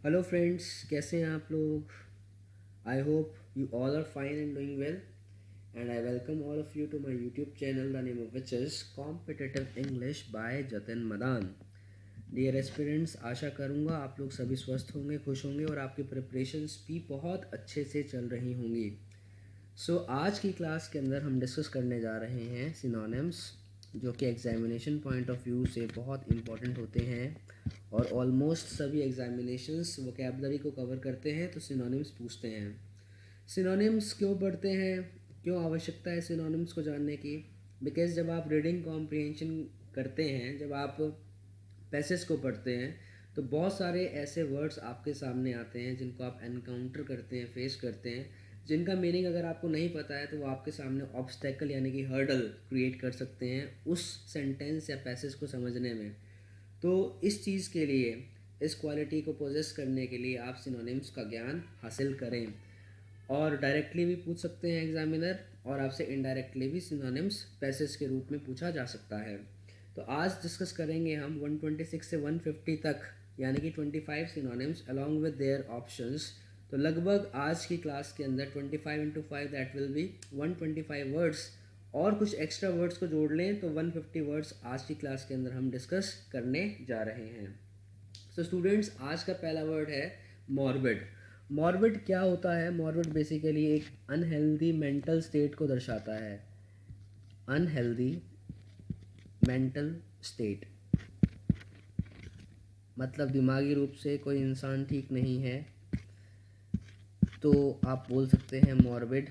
Hello friends, कैसे हैं आप लोग। I hope you all are fine and doing well and I welcome all of you to my YouTube channel the name of which is competitive English by Jatin Madan. Dear aspirants, आशा करूँगा आप लोग सभी स्वस्थ होंगे, खुश होंगे और आपकी प्रिपरेशंस भी बहुत अच्छे से चल रही होंगी। आज की क्लास के अंदर हम डिस्कस करने जा रहे हैं सिनोनिम्स, जो कि एग्जामिनेशन पॉइंट ऑफ व्यू से बहुत इम्पॉर्टेंट होते हैं और ऑलमोस्ट सभी एग्जामिनेशंस वोकेबलरी को कवर करते हैं तो सिनोनिम्स पूछते हैं। सिनोनिम्स क्यों पढ़ते हैं, क्यों आवश्यकता है सिनोनिम्स को जानने की? बिकॉज जब आप रीडिंग कॉम्प्रिहेंशन करते हैं, जब आप पैसेज को पढ़ते हैं, तो बहुत सारे ऐसे वर्ड्स आपके सामने आते हैं जिनको आप एनकाउंटर करते हैं, फेस करते हैं, जिनका मीनिंग अगर आपको नहीं पता है तो वो आपके सामने ऑब्स्टेकल यानी कि हर्डल क्रिएट कर सकते हैं उस सेंटेंस या पैसेज को समझने में। तो इस चीज़ के लिए, इस क्वालिटी को पोजेस करने के लिए आप सिनोनिम्स का ज्ञान हासिल करें। और डायरेक्टली भी पूछ सकते हैं एग्जामिनर, और आपसे इनडायरेक्टली भी सिनोनिम्स पैसेज के रूप में पूछा जा सकता है। तो आज डिस्कस करेंगे हम 126 से 150 तक, यानी कि 25 synonyms along with their options. तो लगभग आज की क्लास के अंदर 25 into 5 that will be 125 words, और कुछ एक्स्ट्रा वर्ड्स को जोड़ लें तो 150 वर्ड्स आज की क्लास के अंदर हम डिस्कस करने जा रहे हैं। सो स्टूडेंट्स, आज का पहला वर्ड है मॉर्बिड। मॉर्बिड क्या होता है? मॉर्बिड बेसिकली एक अनहेल्दी मेंटल स्टेट को दर्शाता है। अनहेल्दी मेंटल स्टेट मतलब दिमागी रूप से कोई इंसान ठीक नहीं है, तो आप बोल सकते हैं मॉर्बिड।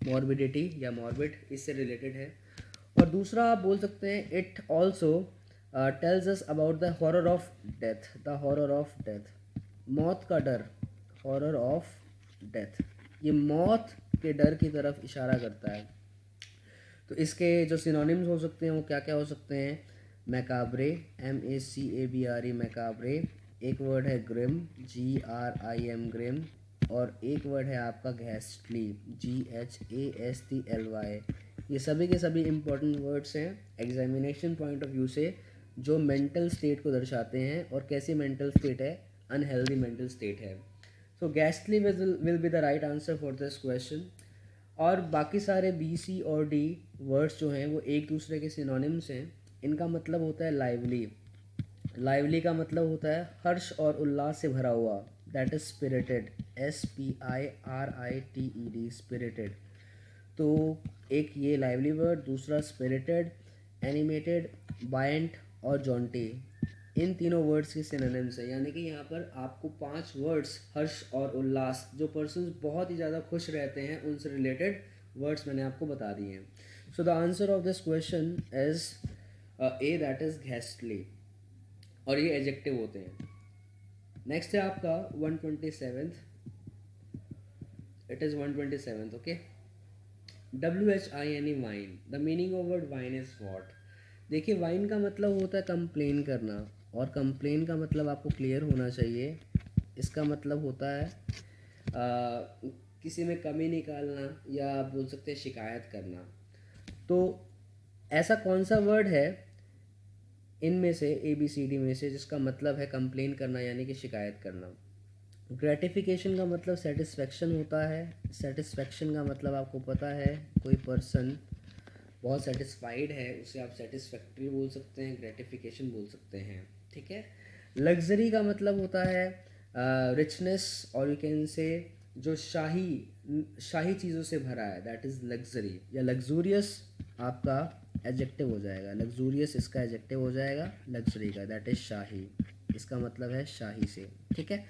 मॉर्बिडिटी या मॉर्बिड इससे रिलेटेड है। और दूसरा आप बोल सकते हैं it also tells us about the horror of death. The horror of death, मौत का डर, हॉरर ऑफ डेथ, ये मौत के डर की तरफ इशारा करता है। तो इसके जो सिनोनिम्स हो सकते हैं वो क्या क्या हो सकते हैं? Macabre, MACABRE, macabre. एक वर्ड है ग्रिम, GRIM, ग्रिम। और एक वर्ड है आपका घैस्टली, GHASTLY। ये सभी के सभी इम्पोर्टेंट वर्ड्स हैं एग्जामिनेशन पॉइंट ऑफ व्यू से, जो मेंटल स्टेट को दर्शाते हैं। और कैसी मेंटल स्टेट है? अनहेल्दी मेंटल स्टेट है। So ghastly will be the right answer for this question. और बाकी सारे B, C और D वर्ड्स जो हैं वो एक दूसरे के सिनोनिम्स हैं। इनका मतलब होता है लाइवली। लाइवली का मतलब होता है हर्ष और उल्लास से भरा हुआ, that is spirited, SPIRITED, spirited. तो एक ये लाइवली वर्ड, दूसरा स्पिरिटेड, एनिमेटेड, बायंट और जॉन्टी, इन तीनों वर्ड्स के सिनोनिम्स है। यानी कि यहाँ पर आपको 5 वर्ड्स हर्ष और उल्लास, जो पर्सन बहुत ही ज़्यादा खुश रहते हैं, उनसे रिलेटेड वर्ड्स मैंने आपको बता दिए हैं। So the answer of this question is A, that is ghastly, और ये एडजेक्टिव होते हैं। नेक्स्ट है आपका 127th, it is 127th, okay. WHINE, whine. The meaning of word whine is what? देखिए, वाइन का मतलब होता है कंप्लेन करना, और कंप्लेन का मतलब आपको क्लियर होना चाहिए। इसका मतलब होता है किसी में कमी निकालना, या आप बोल सकते हैं शिकायत करना। तो ऐसा कौन सा वर्ड है इनमें से, ABCD में से, जिसका मतलब है कंप्लेन करना यानी कि शिकायत करना? ग्रेटिफिकेशन का मतलब सेटिस्फेक्शन होता है। सेटिस्फेक्शन का मतलब आपको पता है, कोई पर्सन बहुत सेटिस्फाइड है उसे आप सेटिस्फैक्ट्री बोल सकते हैं, ग्रेटिफिकेशन बोल सकते हैं, ठीक है। लग्जरी का मतलब होता है रिचनेस, और यू कैन से जो शाही चीज़ों से भरा है, दैट इज़ लग्जरी। या लग्जूरियस आपका एडजेक्टिव हो जाएगा, लग्जूरियस इसका एडजेक्टिव हो जाएगा लग्जरी का, दैट इज़ शाही। इसका मतलब है शाही से, ठीक है।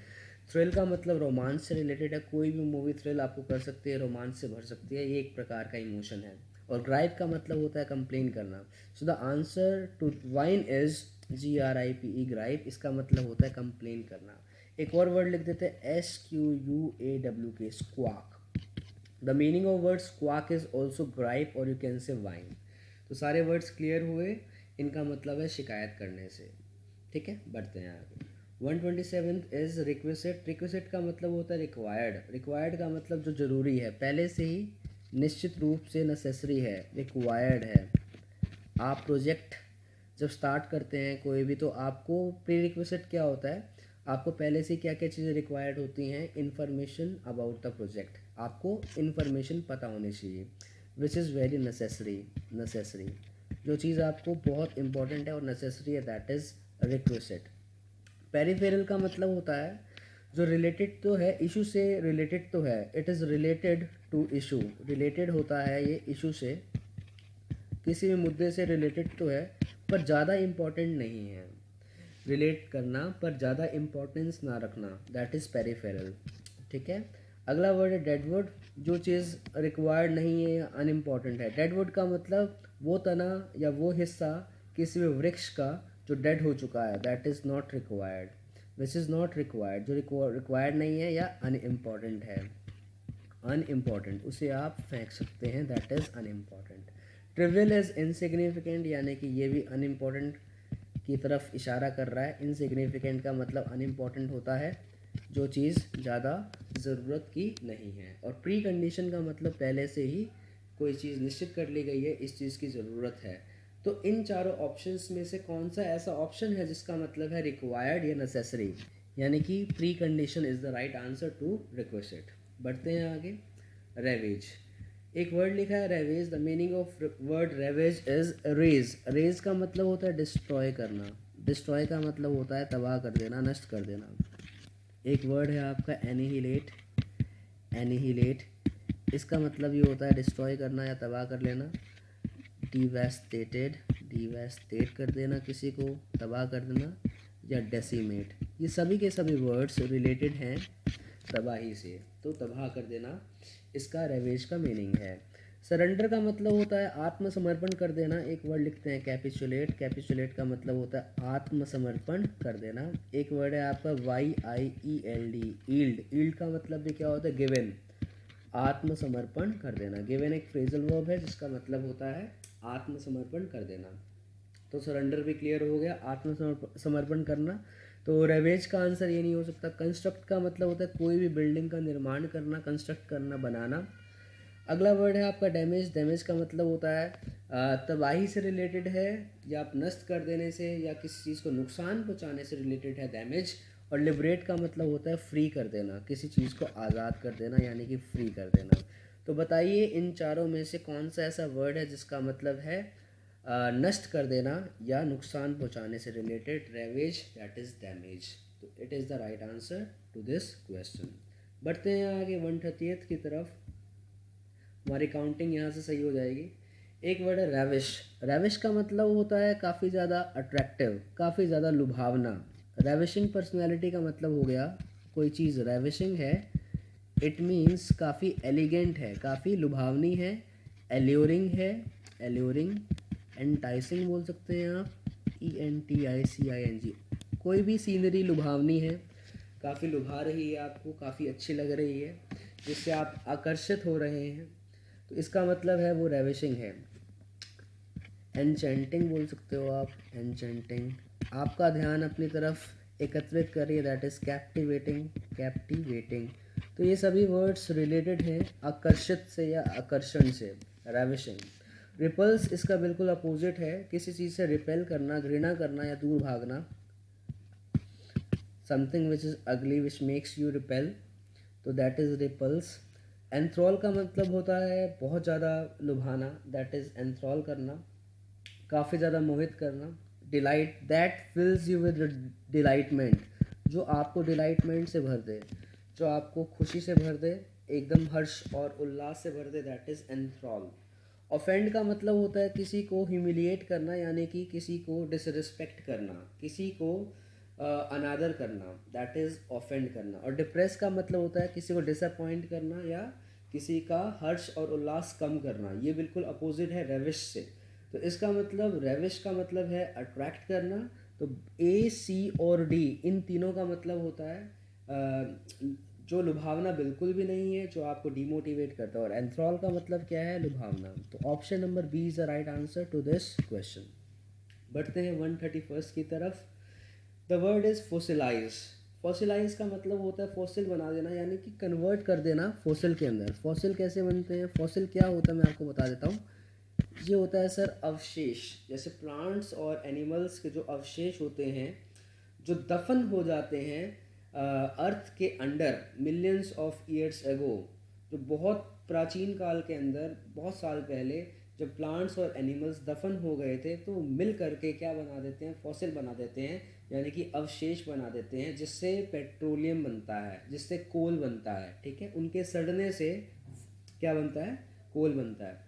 थ्रिल का मतलब रोमांस से रिलेटेड है। कोई भी मूवी थ्रिल आपको कर सकती है, रोमांस से भर सकती है, ये एक प्रकार का इमोशन है। और ग्राइप का मतलब होता है कंप्लेन करना। So the answer to whine is GRIPE, gripe. इसका मतलब होता है कंप्लेन करना। एक और वर्ड लिख देते हैं, SQUAWK, squawk. The meaning of word squawk is also gripe, और यू कैन से वाइन। तो सारे वर्ड्स क्लियर हुए, इनका मतलब है शिकायत करने से, ठीक है। बढ़ते हैं आगे। 127th is requisite. रिक्विजिट का मतलब होता है रिक्वायर्ड। रिक्वायर्ड का मतलब जो ज़रूरी है, पहले से ही निश्चित रूप से नेसेसरी है, रिक्वायर्ड है। आप प्रोजेक्ट जब स्टार्ट करते हैं कोई भी, तो आपको प्री रिक्विजिट क्या होता है? आपको पहले से क्या क्या चीज़ें रिक्वायर्ड होती हैं, इन्फॉर्मेशन अबाउट द प्रोजेक्ट, आपको इन्फॉर्मेशन पता होनी चाहिए, विच इज़ वेरी नेसेसरी, जो चीज़ आपको बहुत इंपॉर्टेंट है और नेसेसरी है, दैट इज़ रिक्वेस्ट। पेरिफेरल का मतलब होता है जो रिलेटेड तो है, इशू से रिलेटेड तो है, it is related to issue, related होता है ये इशू से, किसी भी मुद्दे से रिलेटेड तो है पर ज़्यादा इम्पोर्टेंट नहीं है, रिलेट करना पर ज़्यादा इम्पोर्टेंस ना रखना, दैट इज़ पेरिफेरल। ठीक है, अगला वर्ड है डेडवुड, जो चीज़ रिक्वायर्ड नहीं है या अनइम्पॉर्टेंट है। डेडवुड का मतलब वो तना या वो हिस्सा किसी भी वृक्ष का जो डेड हो चुका है, that is not required, which is not required, जो रिक्वायर्ड नहीं है या अनइम्पॉर्टेंट है, अनइम्पॉर्टेंट उसे आप फेंक सकते हैं, that is unimportant. Trivial is insignificant, यानी कि ये भी अनइम्पॉर्टेंट की तरफ इशारा कर रहा है। इनसिग्निफिकेंट का मतलब अनइम्पॉर्टेंट होता है, जो चीज़ ज़्यादा ज़रूरत की नहीं है। और प्री कंडीशन का मतलब पहले से ही कोई चीज़ निश्चित कर ली गई है, इस चीज़ की ज़रूरत है। तो इन चारों ऑप्शंस में से कौन सा ऐसा ऑप्शन है जिसका मतलब है रिक्वायर्ड या नेसेसरी, यानी कि pre condition is the right answer to request. बढ़ते हैं आगे। रेवेज, एक वर्ड लिखा है ravage, the meaning of word ravage is raze. Raze का मतलब होता है डिस्ट्रॉय करना, डिस्ट्रॉय का मतलब होता है तबाह कर देना, नष्ट कर देना। एक वर्ड है आपका एनिहिलेट, एनिहिलेट, इसका मतलब ये होता है डिस्ट्रॉय करना या तबाह कर लेना। डिवेस्टेटेड, डिवेस्टेट कर देना, किसी को तबाह कर देना, या डेसिमेट, ये सभी के सभी वर्ड्स रिलेटेड हैं तबाही से, तो तबाह कर देना इसका रेवेज का मीनिंग है। सरेंडर का मतलब होता है आत्मसमर्पण कर देना। एक वर्ड लिखते हैं कैपिचुलेट, कैपिचुलेट का मतलब होता है आत्मसमर्पण कर देना। एक वर्ड है आपका YIELD, ईल्ड, ईल्ड का मतलब भी क्या होता है, गिवन, आत्मसमर्पण कर देना। गिवन एक फ्रेजल वर्ब है जिसका मतलब होता है आत्मसमर्पण कर देना। तो सरेंडर भी क्लियर हो गया, आत्मसमर्पण करना। तो रेवेज का आंसर ये नहीं हो सकता। कंस्ट्रक्ट का मतलब होता है कोई भी बिल्डिंग का निर्माण करना, कंस्ट्रक्ट करना, बनाना। अगला वर्ड है आपका डैमेज, डैमेज का मतलब होता है तबाही से रिलेटेड है, या आप नष्ट कर देने से या किसी चीज़ को नुकसान पहुंचाने से रिलेटेड है डैमेज। और लिबरेट का मतलब होता है फ्री कर देना, किसी चीज़ को आज़ाद कर देना, यानी कि फ्री कर देना। तो बताइए इन चारों में से कौन सा ऐसा वर्ड है जिसका मतलब है नष्ट कर देना या नुकसान पहुंचाने से related, ravages, that is damage. तो it is the right answer to this question. बढ़ते हैं आगे 130th की तरफ, हमारी काउंटिंग यहाँ से सही हो जाएगी। एक वर्ड है रैविश, रैविश का मतलब होता है काफ़ी ज़्यादा अट्रैक्टिव, काफ़ी ज़्यादा लुभावना। रैविशिंग पर्सनैलिटी का मतलब हो गया कोई चीज़ रैविशिंग है, इट मीन्स काफ़ी एलिगेंट है, काफ़ी लुभावनी है, एल्योरिंग है, एल्योरिंग, एंटाइसिंग बोल सकते हैं आप, ENTICING, कोई भी सीनरी लुभावनी है, काफ़ी लुभा रही है आपको, काफ़ी अच्छी लग रही है, जिससे आप आकर्षित हो रहे हैं, तो इसका मतलब है वो रेविशिंग है। एनचेंटिंग बोल सकते हो आप, एनचेंटिंग, आपका ध्यान अपनी तरफ एकत्रित कर रही है, दैट इज़ कैप्टिवेटिंग, कैप्टिवेटिंग। तो ये सभी वर्ड्स रिलेटेड हैं आकर्षित से या आकर्षण से, रेविशिंग। रिपल्स इसका बिल्कुल अपोजिट है, किसी चीज़ से रिपेल करना, घृणा करना या दूर भागना। समथिंग विच इज़ अगली विच मेक्स यू रिपेल, तो दैट इज़ रिपल्स। एंथ्रॉल का मतलब होता है बहुत ज़्यादा लुभाना, दैट इज़ एंथ्रॉल करना, काफ़ी ज़्यादा मोहित करना। डिलाइट, दैट फिल्स यू विद डिलाइटमेंट, जो आपको डिलाइटमेंट से भर दे, जो आपको खुशी से भर दे, एकदम हर्ष और उल्लास से भर दे, दैट इज़ एंथ्रॉल। ऑफेंड का मतलब होता है किसी को ह्यूमिलिएट करना, यानी कि किसी को डिसरिस्पेक्ट करना, किसी को अनादर करना, दैट इज़ ऑफेंड करना। और डिप्रेस का मतलब होता है किसी को डिसअपॉइंट करना या किसी का हर्ष और उल्लास कम करना। ये बिल्कुल अपोजिट है रेविश से। तो इसका मतलब, रेविश का मतलब है अट्रैक्ट करना, तो A, C और D इन तीनों का मतलब होता है जो लुभावना बिल्कुल भी नहीं है, जो आपको डिमोटिवेट करता है। और एंथ्रॉल का मतलब क्या है, लुभावना। तो option number B is the right answer to this question. बढ़ते हैं 131 की तरफ। The word is fossilize. Fossilize का मतलब होता है फॉसिल बना देना, यानी कि कन्वर्ट कर देना फॉसिल के अंदर। फॉसिल कैसे बनते हैं, फॉसिल क्या होता है मैं आपको बता देता हूँ। ये होता है सर अवशेष, जैसे प्लांट्स और एनिमल्स के जो अवशेष होते हैं, जो दफन हो जाते हैं अर्थ के under millions of years ago, जो बहुत प्राचीन काल के अंदर बहुत साल पहले जब प्लांट्स और एनिमल्स दफन हो गए थे, तो मिल करके क्या बना देते हैं, फॉसिल बना देते हैं, यानी कि अवशेष बना देते हैं, जिससे पेट्रोलियम बनता है, जिससे कोल बनता है। ठीक है, उनके सड़ने से क्या बनता है, कोल बनता है।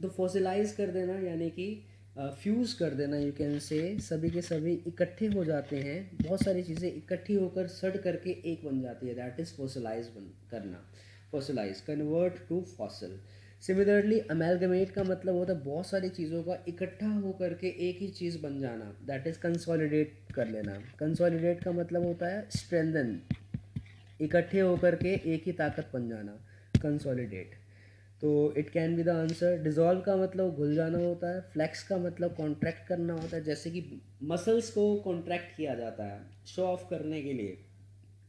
तो फॉसिलाइज कर देना यानी कि फ्यूज़ कर देना, यू कैन से, सभी के सभी इकट्ठे हो जाते हैं, बहुत सारी चीज़ें इकट्ठी होकर सड़ करके एक बन जाती है, दैट इज़ फॉसिलाइज करना, fossilize, convert to fossil. Similarly amalgamate का मतलब होता है बहुत सारी चीज़ों का इकट्ठा होकर के एक ही चीज़ बन जाना, दैट इज़ कंसोलिडेट कर लेना। कंसोलिडेट का मतलब होता है स्ट्रेंथन, इकट्ठे होकर के एक ही ताकत बन जाना, कंसोलिडेट। तो it can be the answer. Dissolve का मतलब घुल जाना होता है। फ्लेक्स का मतलब कॉन्ट्रैक्ट करना होता है, जैसे कि मसल्स को कॉन्ट्रैक्ट किया जाता है शो ऑफ करने के लिए,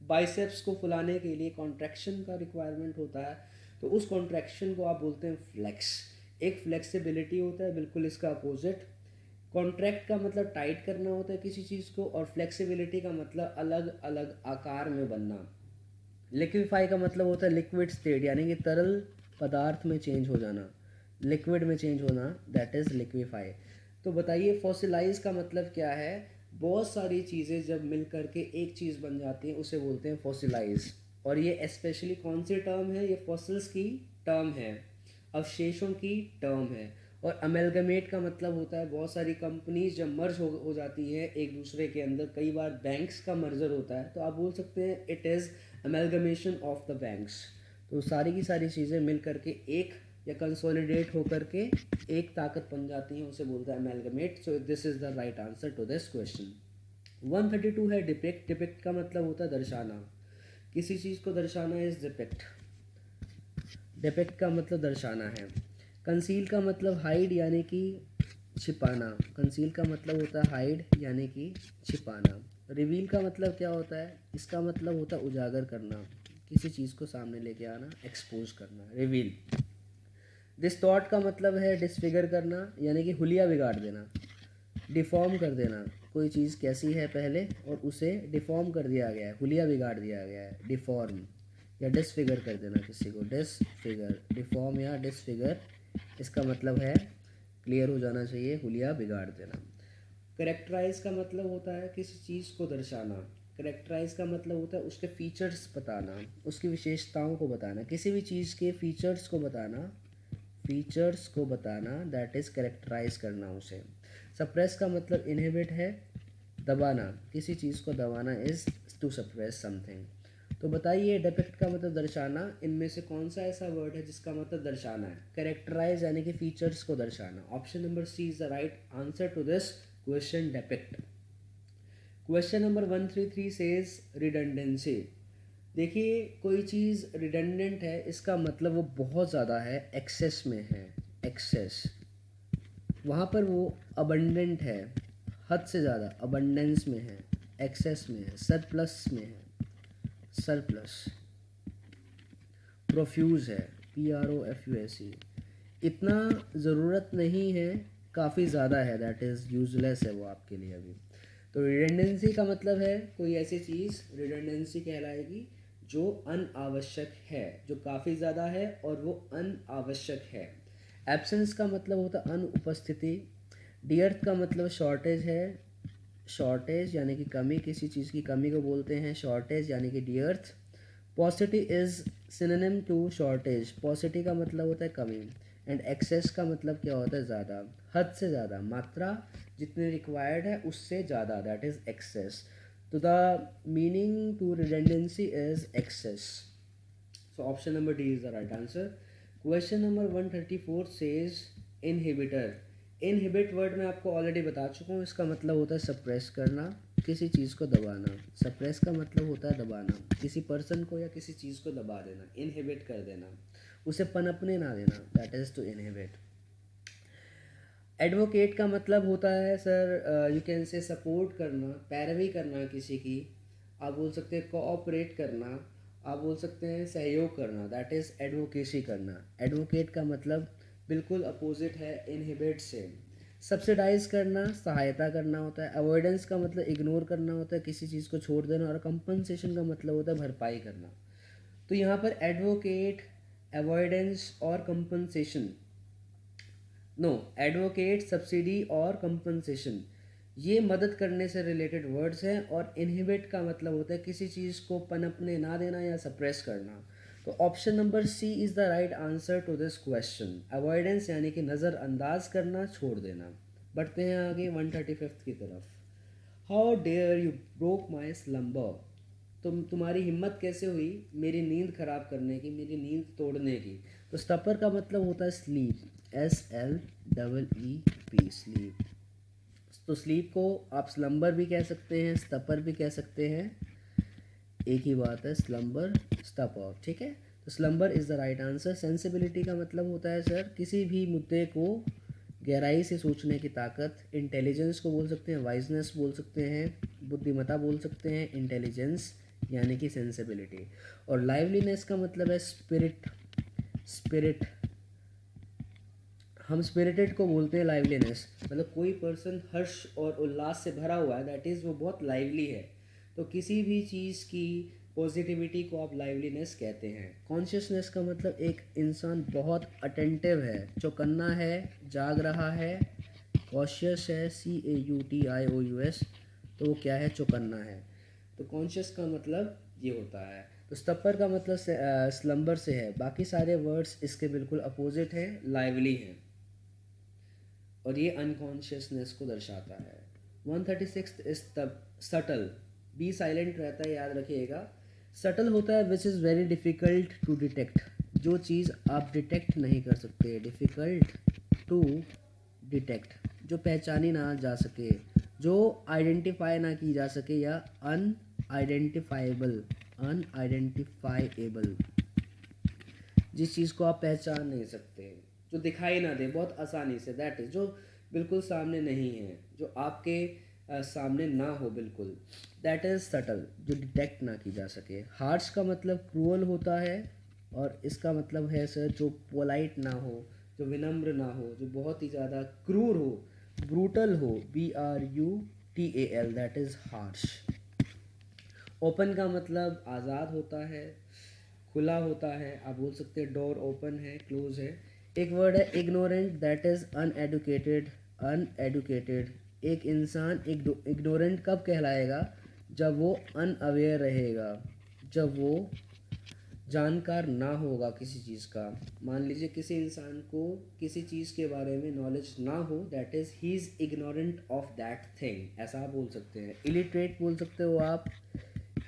बाइसेप्स को फुलाने के लिए कॉन्ट्रैक्शन का रिक्वायरमेंट होता है, तो उस कॉन्ट्रैक्शन को आप बोलते हैं फ्लेक्स। एक फ्लेक्सिबिलिटी होता है बिल्कुल इसका अपोजिट। कॉन्ट्रैक्ट का मतलब टाइट करना होता है किसी चीज़ को, और फ्लेक्सिबिलिटी का मतलब अलग अलग आकार में बनना। लिक्विफाई का मतलब होता है लिक्विड स्टेट, यानी कि तरल पदार्थ में चेंज हो जाना, लिक्विड में चेंज होना, दैट इज़ लिक्विफाई। तो बताइए फॉसिलाइज का मतलब क्या है। बहुत सारी चीज़ें जब मिल करके एक चीज़ बन जाती हैं उसे बोलते हैं फॉसिलाइज। और ये स्पेशली कौन सी टर्म है, ये फॉसिल्स की टर्म है, अवशेषों की टर्म है। और अमेलगमेट का मतलब होता है बहुत सारी कंपनीज जब मर्ज हो जाती हैं एक दूसरे के अंदर, कई बार बैंक्स का मर्जर होता है, तो आप बोल सकते हैं it is amalgamation of the banks. तो सारी की सारी चीज़ें मिल करके एक या कंसोलिडेट होकर के एक ताकत बन जाती हैं, उसे बोलते हैं amalgamate. So this is the right answer to this question. 132 है डिपिक्ट। डिपिक्ट का मतलब होता है दर्शाना, किसी चीज़ को दर्शाना इज डिपिक्ट। डिपिक्ट का मतलब दर्शाना है। कंसील का मतलब हाइड यानी कि छिपाना, कंसील का मतलब होता है हाइड यानी कि छिपाना। रिवील का मतलब क्या होता है, इसका मतलब होता है उजागर करना, किसी चीज़ को सामने लेके आना, एक्सपोज करना, रिवील। दिस थॉट का मतलब है डिसफिगर करना, यानी कि हुलिया बिगाड़ देना, डिफॉर्म कर देना। कोई चीज़ कैसी है पहले और उसे डिफॉर्म कर दिया गया है, हुलिया बिगाड़ दिया गया है, डिफॉर्म या डिसफिगर कर देना किसी को, डिसफिगर, डिफॉर्म या डिसफिगर, इसका मतलब है क्लियर हो जाना चाहिए, हुलिया बिगाड़ देना। करेक्टराइज का मतलब होता है किसी चीज़ को दर्शाना। करेक्टराइज का मतलब होता है उसके फीचर्स बताना, उसकी विशेषताओं को बताना, किसी भी चीज़ के फीचर्स को बताना, फीचर्स को बताना, दैट इज़ करेक्टराइज करना उसे। सप्रेस का मतलब इनहिबिट है, दबाना, किसी चीज़ को दबाना इज़ टू सप्रेस समथिंग। तो बताइए डिपिक्ट का मतलब दर्शाना, इनमें से कौन सा ऐसा वर्ड है जिसका मतलब दर्शाना है। करेक्टराइज यानी कि फीचर्स को दर्शाना। Option number C is the right answer to this question, depict. Question number 133 says redundancy. देखिए कोई चीज़ रिडंडेंट है, इसका मतलब वो बहुत ज़्यादा है, एक्सेस में है, एक्सेस। वहाँ पर वो अबंडेंट है, हद से ज़्यादा, अबंडेंस में है, एक्सेस में है, सरप्लस में है, सरप्लस। प्रोफ्यूज़ है, PROFUSE, इतना ज़रूरत नहीं है, काफ़ी ज़्यादा है, दैट इज़ यूजलेस है वो आपके लिए अभी। तो रिडंडेंसी का मतलब है कोई ऐसी चीज़ रिडंडेंसी कहलाएगी जो अनावश्यक है, जो काफ़ी ज़्यादा है और वो अनावश्यक है। एब्सेंस का मतलब होता है अनुपस्थिति। डियर्थ का मतलब शॉर्टेज है, शॉर्टेज यानी कि कमी, किसी चीज़ की कमी को बोलते हैं शॉर्टेज यानी कि dearth. Paucity is synonym to shortage, paucity का मतलब होता है कमी, एंड एक्सेस का मतलब क्या होता है ज़्यादा, हद से ज़्यादा, मात्रा जितनी रिक्वायर्ड है उससे ज़्यादा, दैट इज़ एक्सेस। तो the meaning to redundancy is excess. So option number D is the right answer. Question number 134 says inhibitor. Inhibit word मैं आपको ऑलरेडी बता चुका हूँ, इसका मतलब होता है सप्रेस करना, किसी चीज़ को दबाना। सप्रेस का मतलब होता है दबाना, किसी पर्सन को या किसी चीज़ को दबा देना, इनहिबिट कर देना, उसे पनपने ना देना, that is to inhibit. Advocate का मतलब होता है sir, you can say support करना, पैरवी करना किसी की, आप बोल सकते हैं कोऑपरेट करना, आप बोल सकते हैं सहयोग करना, दैट इज़ एडवोकेसी करना। एडवोकेट का मतलब बिल्कुल अपोजिट है इनहिबिट से। सब्सिडाइज करना सहायता करना होता है, अवॉइडेंस का मतलब इग्नोर करना होता है, किसी चीज़ को छोड़ देना, और कंपनसेशन का मतलब होता है भरपाई करना। तो यहाँ पर एडवोकेट, अवॉइडेंस और कंपनसेशन, नो, एडवोकेट, सब्सिडी और कंपनसेशन, ये मदद करने से रिलेटेड वर्ड्स हैं। और इनहिबिट का मतलब होता है किसी चीज़ को पनपने ना देना या सप्रेस करना। तो option number C is the right answer to this question. Avoidance यानी कि नज़रअंदाज करना, छोड़ देना। बढ़ते हैं आगे 135 की तरफ। How dare you broke my slumber, तुम्हारी हिम्मत कैसे हुई मेरी नींद ख़राब करने की, मेरी नींद तोड़ने की। तो स्टपर का मतलब होता है स्लीप, SLEEP, स्लीप। तो स्लीप को आप स्लम्बर भी कह सकते हैं, स्टपर भी कह सकते हैं, एक ही बात है, स्लम्बर स्टपर, ठीक है। तो slumber is the right answer. Sensibility का मतलब होता है सर किसी भी मुद्दे को गहराई से सोचने की ताकत। इंटेलिजेंस को बोल सकते हैं वाइजनेस बोल सकते हैं, बुद्धिमत्ता बोल सकते हैं इंटेलिजेंस यानी कि सेंसिबिलिटी। और लाइवलीनेस का मतलब है स्पिरिट, स्पिरिट, हम स्पिरिटेड को बोलते हैं लाइवलीनेस, मतलब कोई पर्सन हर्ष और उल्लास से भरा हुआ है, दैट इज़ वो बहुत लाइवली है। तो किसी भी चीज़ की पॉजिटिविटी को आप लाइवलीनेस कहते हैं। कॉन्शियसनेस का मतलब एक इंसान बहुत अटेंटिव है, चौकन्ना है, जाग रहा है। कॉशियस है, CAUTIOUS, तो वो क्या है, चौकन्ना है। तो कॉन्शियस का मतलब ये होता है। तो स्टपर का मतलब स्लम्बर से है। बाकी सारे वर्ड्स इसके बिल्कुल अपोजिट हैं, लाइवली हैं, और ये अनकॉन्शियसनेस को दर्शाता है। 136 इज तब सटल, बी साइलेंट रहता है, याद रखिएगा। सटल होता है which is very difficult to detect, जो चीज़ आप डिटेक्ट नहीं कर सकते, डिफ़िकल्ट टू डिटेक्ट, जो पहचानी ना जा सके, जो आइडेंटिफाई ना की जा सके, या अनआइडेंटिफाइबल, अनआइडेंटिफाइएबल, जिस चीज़ को आप पहचान नहीं सकते, जो दिखाई ना दे बहुत आसानी से, दैट इज़, जो बिल्कुल सामने नहीं है, जो आपके सामने ना हो बिल्कुल, दैट इज़ सटल, जो डिटेक्ट ना की जा सके। हार्श का मतलब क्रूअल होता है, और इसका मतलब है सर जो पोलाइट ना हो, जो विनम्र ना हो, जो बहुत ही ज़्यादा क्रूर हो, ब्रूटल हो, BRUTAL, that is harsh. Open का मतलब आज़ाद होता है, खुला होता है, आप बोल सकते हैं डोर ओपन है, क्लोज है। एक वर्ड है ignorant, that is uneducated, uneducated. एक इंसान इग्नोरेंट कब कहलाएगा, जब वो अनअवेयर रहेगा, जब वो जानकार ना होगा किसी चीज़ का। मान लीजिए किसी इंसान को किसी चीज़ के बारे में नॉलेज ना हो, that is he is ignorant of that thing, ऐसा आप बोल सकते हैं। इलिटरेट बोल सकते हो आप,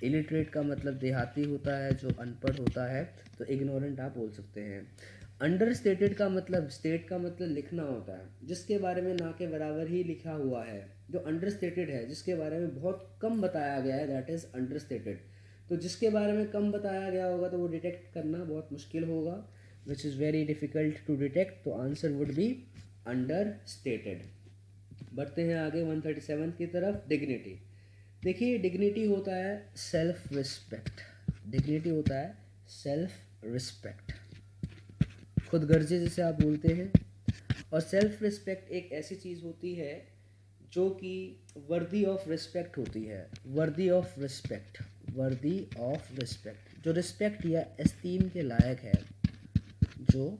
इलिटरेट का मतलब देहाती होता है, जो अनपढ़ होता है, तो इग्नोरेंट आप बोल सकते हैं। अंडर स्टेटेड का मतलब, स्टेट का मतलब लिखना होता है, जिसके बारे में ना के बराबर ही लिखा हुआ है, जो अंडर स्टेटेड है, जिसके बारे में बहुत कम बताया गया है, दैट इज़ अंडर स्टेटेड। तो जिसके बारे में कम बताया गया होगा तो वो डिटेक्ट करना बहुत मुश्किल होगा, which is very difficult to detect, तो answer would be understated. बढ़ते हैं आगे 137 की तरफ। डिग्निटी, देखिए डिग्निटी होता है सेल्फ रिस्पेक्ट, डिग्निटी होता है सेल्फ रिस्पेक्ट, खुद गर्जी जिसे आप बोलते हैं। और सेल्फ रिस्पेक्ट एक ऐसी चीज़ होती है जो कि वर्दी ऑफ रिस्पेक्ट होती है, वर्दी ऑफ रिस्पेक्ट, वर्दी ऑफ रिस्पेक्ट, जो रिस्पेक्ट या एस्टीम के लायक है, जो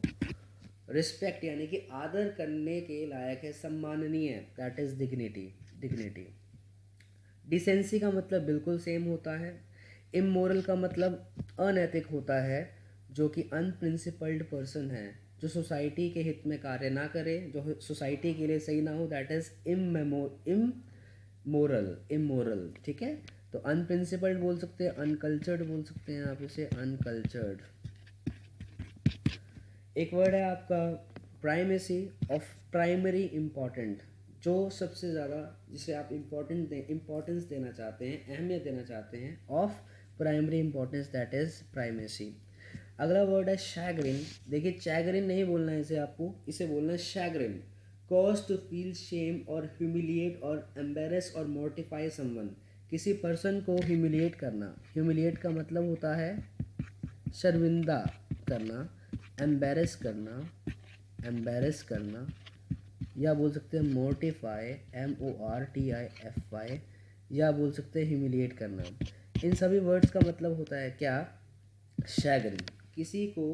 रिस्पेक्ट यानी कि आदर करने के लायक है, सम्माननीय, that is dignity, dignity. Decency का मतलब बिल्कुल सेम होता है। इमोरल का मतलब अनैतिक होता है, जो कि अनप्रिंसिपल्ड पर्सन है, जो सोसाइटी के हित में कार्य ना करे, जो सोसाइटी के लिए सही ना हो, दैट इज़ इमोरल, इमोरल, ठीक है। तो अनप्रिंसिपल्ड बोल सकते हैं, अनकल्चर्ड बोल सकते हैं आप इसे, अनकल्चर्ड। एक वर्ड है आपका प्राइमेसी ऑफ प्राइमरी इम्पॉर्टेंट, जो सबसे ज़्यादा, जिसे आप इम्पोर्टेंस देना चाहते हैं, अहमियत देना चाहते हैं, of primary importance, that is primacy. अगला वर्ड है शैग्रिन। देखिए चैग्रिन नहीं बोलना है इसे आपको, इसे बोलना है chagrin. Cause to feel shame और ह्यूमिलिएट और एम्बेरस और मोर्टिफाई समवन, किसी पर्सन को ह्यूमिलिएट करना। ह्यूमिलिएट का मतलब होता है शर्मिंदा करना, एम्बेरस करना, एम्बेरस करना, या बोल सकते हैं मोर्टिफाई, MORTIFY, या बोल सकते हैं ह्यूमिलिएट करना। इन सभी वर्ड्स का मतलब होता है क्या? शैग्रिन। किसी को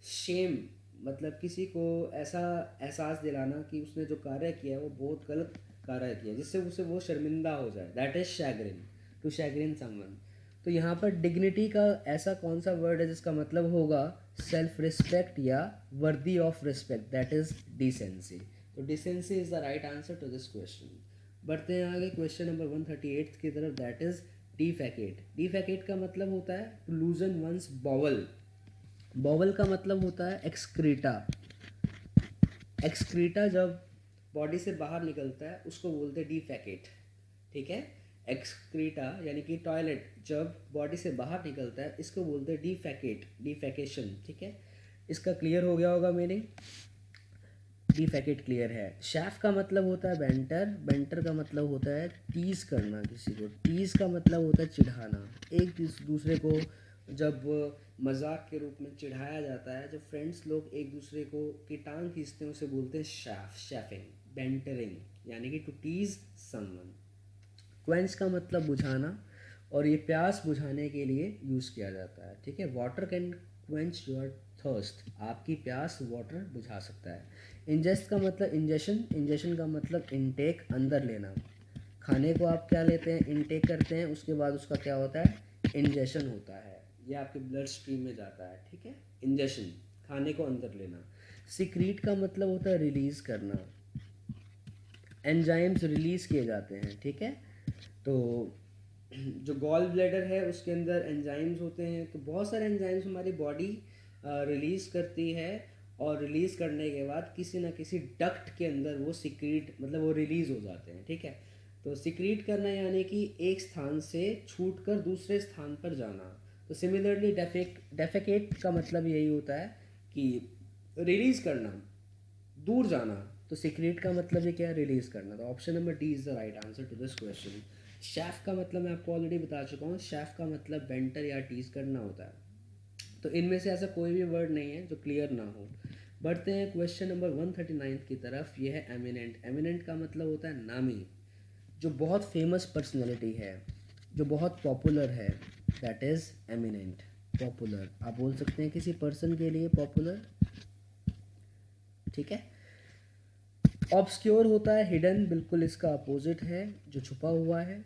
शेम, मतलब किसी को ऐसा एहसास दिलाना कि उसने जो कार्य किया वो बहुत गलत कार्य किया, जिससे उसे वो शर्मिंदा हो जाए, that is chagrin, to chagrin someone. तो यहाँ पर डिग्निटी का ऐसा कौन सा वर्ड है जिसका मतलब होगा सेल्फ रिस्पेक्ट या worthy of respect, that is decency. So decency is the right answer to this question. बढ़ते हैं आगे क्वेश्चन नंबर 138 की तरफ, दैट इज डिफेकेट। डिफेकेट का मतलब होता है to loosen one's bowel. Bowel का मतलब होता है एक्सक्रीटा। एक्सक्रीटा जब बॉडी से बाहर निकलता है उसको बोलते हैं डिफेकेट, ठीक है। एक्सक्रीटा यानी कि टॉयलेट जब बॉडी से बाहर निकलता है इसको बोलते हैं डिफेकेट, डिफेकेशन, ठीक है। इसका क्लियर हो गया होगा मीनिंग, डिफेकेट क्लियर है। शैफ का मतलब होता है बेंटर। बेंटर का मतलब होता है टीज करना किसी को। टीज का मतलब होता है चिढ़ाना। एक दूसरे को जब मजाक के रूप में चिढ़ाया जाता है, जब फ्रेंड्स लोग एक दूसरे को की टांग खींचते हैं उसे बोलते हैं शैफ, शैफिंग, बेंटरिंग, यानी कि टू टीज समवन। क्वेंच का मतलब बुझाना, और ये प्यास बुझाने के लिए यूज़ किया जाता है, ठीक है। Water can quench your thirst, आपकी प्यास वाटर बुझा सकता है। इंजेस्ट का मतलब इंजेशन। इंजेशन का मतलब इनटेक, अंदर लेना। खाने को आप क्या लेते हैं? इनटेक करते हैं, उसके बाद उसका क्या होता है? इंजेशन होता है, ये आपके ब्लड स्ट्रीम में जाता है, ठीक है। इंजेशन, खाने को अंदर लेना। सिक्रीट का मतलब होता है रिलीज करना। एंजाइम्स रिलीज किए जाते हैं, ठीक है। तो जो गॉल ब्लैडर है उसके अंदर एंजाइम्स होते हैं, तो बहुत सारे एंजाइम्स हमारी बॉडी रिलीज़ करती है, और रिलीज़ करने के बाद किसी ना किसी डक्ट के अंदर वो सिक्रीट, मतलब वो रिलीज़ हो जाते हैं, ठीक है। तो सिक्रीट करना यानी कि एक स्थान से छूटकर दूसरे स्थान पर जाना। तो सिमिलरली डेफेकेट का मतलब यही होता है कि रिलीज़ करना, दूर जाना। तो सिक्रेट का मतलब ये क्या है? रिलीज करना। तो option number D is the right answer to this question. Chef का मतलब मैं आपको ऑलरेडी बता चुका हूँ, शेफ का मतलब बेंटर या टीज करना होता है। तो इनमें से ऐसा कोई भी वर्ड नहीं है जो क्लियर ना हो। बढ़ते हैं क्वेश्चन नंबर 139 की तरफ, ये है एमिनेंट। एमिनेंट का मतलब होता है नामी, जो बहुत फेमस पर्सनैलिटी है, जो बहुत पॉपुलर है, दैट इज एमिनेंट, पॉपुलर। आप बोल सकते हैं किसी पर्सन के लिए पॉपुलर, ठीक है। ऑब्सक्योर होता है हिडन, बिल्कुल इसका अपोजिट है, जो छुपा हुआ है।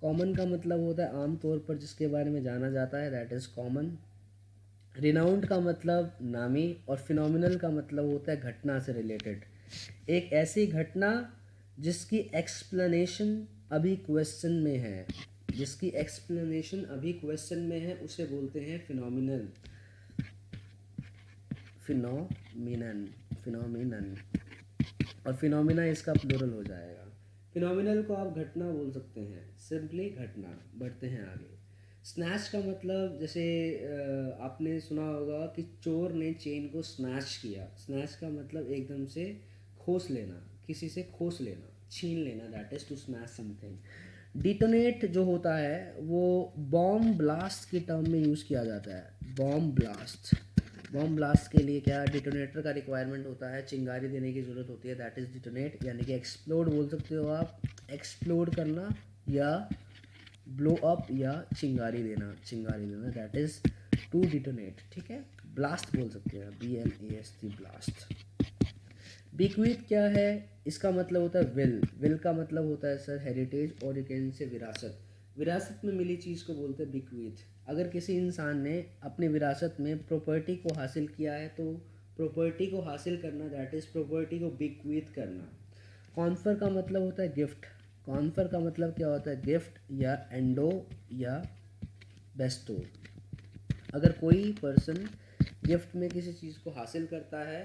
कॉमन का मतलब होता है आमतौर पर जिसके बारे में जाना जाता है, दैट इज़ कॉमन। रिनाउंड का मतलब नामी, और फिनोमिनल का मतलब होता है घटना से रिलेटेड। एक ऐसी घटना जिसकी एक्सप्लेनेशन अभी क्वेश्चन में है, जिसकी एक्सप्लेनेशन अभी क्वेश्चन में है, उसे बोलते हैं फिनोमिनल, फिनोमिनन, फिनोमिनन, और फिनोमिना इसका प्लूरल हो जाएगा। फिनोमिनल को आप घटना बोल सकते हैं, सिंपली घटना। बढ़ते हैं आगे। स्नैच का मतलब, जैसे आपने सुना होगा कि चोर ने चेन को स्नैच किया। स्नैच का मतलब एकदम से खोस लेना, किसी से खोस लेना, छीन लेना, that is to snatch something. Detonate जो होता है वो बॉम्ब ब्लास्ट की टर्म में यूज़ किया जाता है। बॉम्ब ब्लास्ट, बॉम्ब ब्लास्ट के लिए क्या डिटोनेटर का रिक्वायरमेंट होता है, चिंगारी देने की ज़रूरत होती है, दैट इज़ डिटोनेट, यानी कि एक्सप्लोड बोल सकते हो आप, एक्सप्लोड करना, या ब्लो अप, या चिंगारी देना, चिंगारी देना, दैट इज़ टू डिटोनेट, ठीक है। ब्लास्ट बोल सकते हैं, BLAST, ब्लास्ट। बीक्वीथ क्या है? इसका मतलब होता है विल। विल का मतलब होता है सर हेरिटेज, और यू कैन से विरासत। विरासत में मिली चीज़ को बोलते हैं बीक्वीथ। अगर किसी इंसान ने अपनी विरासत में प्रॉपर्टी को हासिल किया है तो प्रॉपर्टी को हासिल करना, दैट इज़ प्रॉपर्टी को बीक्वीथ करना। कॉन्फर का मतलब होता है गिफ्ट। कॉन्फर का मतलब क्या होता है? गिफ्ट, या एंडो, या बेस्टो। अगर कोई पर्सन गिफ्ट में किसी चीज़ को हासिल करता है